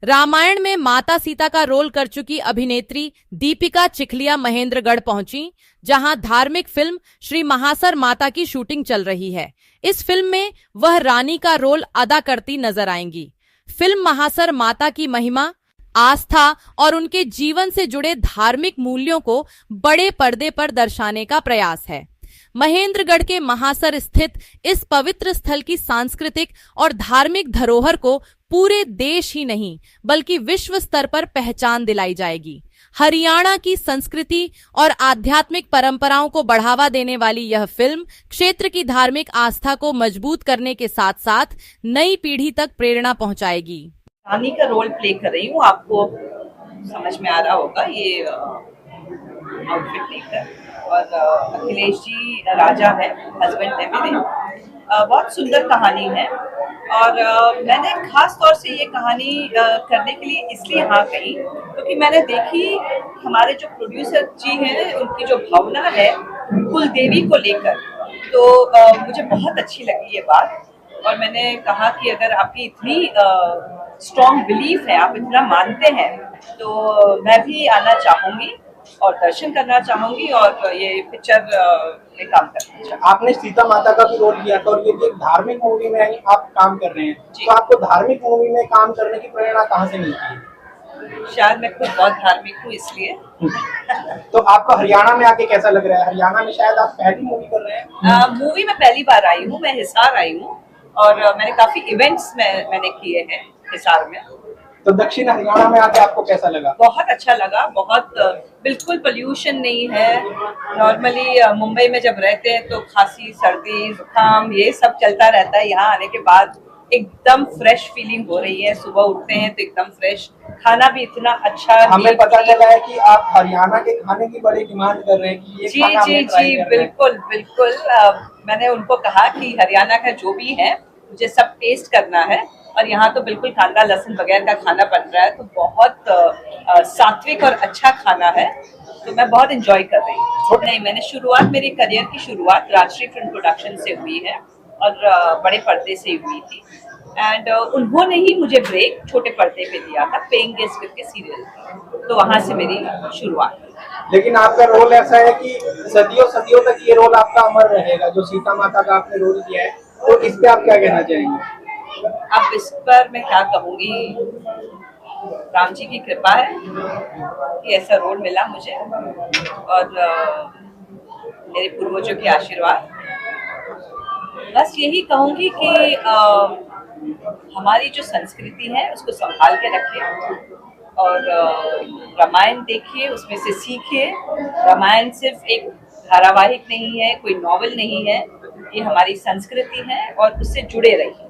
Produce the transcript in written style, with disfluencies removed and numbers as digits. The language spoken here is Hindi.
रामायण में माता सीता का रोल कर चुकी अभिनेत्री दीपिका चिखलिया महेंद्रगढ़ पहुंची, जहां धार्मिक फिल्म श्री महासर माता की शूटिंग चल रही है। इस फिल्म में वह रानी का रोल अदा करती नजर आएंगी। फिल्म महासर माता की महिमा, आस्था और उनके जीवन से जुड़े धार्मिक मूल्यों को बड़े पर्दे पर दर्शाने का प्रयास है। महेंद्रगढ़ के महासर स्थित इस पवित्र स्थल की सांस्कृतिक और धार्मिक धरोहर को पूरे देश ही नहीं बल्कि विश्व स्तर पर पहचान दिलाई जाएगी। हरियाणा की संस्कृति और आध्यात्मिक परंपराओं को बढ़ावा देने वाली यह फिल्म क्षेत्र की धार्मिक आस्था को मजबूत करने के साथ साथ नई पीढ़ी तक प्रेरणा पहुंचाएगी। रानी का रोल प्ले कर रही हूँ, आपको समझ में आ रहा होगा ये आउटफिट देखकर। और अखिलेश जी राजा है, हस्बैंड है मेरे। बहुत सुंदर कहानी है और मैंने खास तौर से ये कहानी करने के लिए इसलिए हाँ कही क्योंकि मैंने देखी हमारे जो प्रोड्यूसर जी हैं उनकी जो भावना है कुलदेवी को लेकर, तो मुझे बहुत अच्छी लगी ये बात। और मैंने कहा कि अगर आपकी इतनी स्ट्रॉन्ग बिलीफ है, आप इतना मानते हैं, तो मैं भी आना चाहूंगी और दर्शन करना चाहूंगी और ये पिक्चर में काम करना चाहूंगी। आपने सीता माता का भी रोल किया था और ये भी एक धार्मिक मूवी में आप काम कर रहे हैं, तो आपको धार्मिक मूवी में काम करने की प्रेरणा कहाँ से मिलती है? शायद मैं खुद बहुत धार्मिक हूँ इसलिए। तो आपको हरियाणा में आके कैसा लग रहा है? हरियाणा में शायद आप पहली मूवी कर रहे हैं। मूवी में पहली बार आई हूँ, मैं हिसार आई हूँ और मैंने काफी इवेंट्स मैंने किए हैं हिसार में। तो दक्षिण हरियाणा में आके आपको कैसा लगा? बहुत अच्छा लगा, बहुत बिल्कुल पोल्यूशन नहीं है। नॉर्मली मुंबई में जब रहते हैं तो खांसी, सर्दी, जुकाम ये सब चलता रहता है। यहाँ आने के बाद एकदम फ्रेश फीलिंग हो रही है। सुबह उठते हैं तो एकदम फ्रेश, खाना भी इतना अच्छा। हमें पता चला है कि आप हरियाणा के खाने की बड़ी डिमांड कर रहे हैं कि ये खाना जी बिल्कुल बिल्कुल। मैंने उनको कहा कि हरियाणा का जो भी है मुझे सब टेस्ट करना है और यहाँ तो बिल्कुल कांदा लहसुन वगैरह का खाना बन रहा है, तो बहुत सात्विक और अच्छा खाना है, तो मैं बहुत एंजॉय कर रही हूँ। नहीं, मैंने शुरुआत, मेरे करियर की शुरुआत राजश्री फिल्म प्रोडक्शन से हुई है और बड़े पर्दे से हुई थी। एंड उन्होंने ही मुझे ब्रेक छोटे पर्दे पे दिया था, पेइंग गेस्ट करके सीरियल, तो वहाँ से मेरी शुरुआत। लेकिन आपका रोल ऐसा है कि सदियों सदियों तक ये रोल आपका अमर रहेगा, जो सीता माता का आपने रोल किया है, तो इस पे आप क्या कहना चाहेंगे? अब इस पर मैं क्या कहूँगी, राम जी की कृपा है कि ऐसा रोल मिला मुझे और मेरे पूर्वजों के आशीर्वाद। बस यही कहूँगी कि हमारी जो संस्कृति है उसको संभाल के रखिए और रामायण देखिए, उसमें से सीखिए। रामायण सिर्फ एक धारावाहिक नहीं है, कोई नॉवल नहीं है, ये हमारी संस्कृति है और उससे जुड़े रहिए।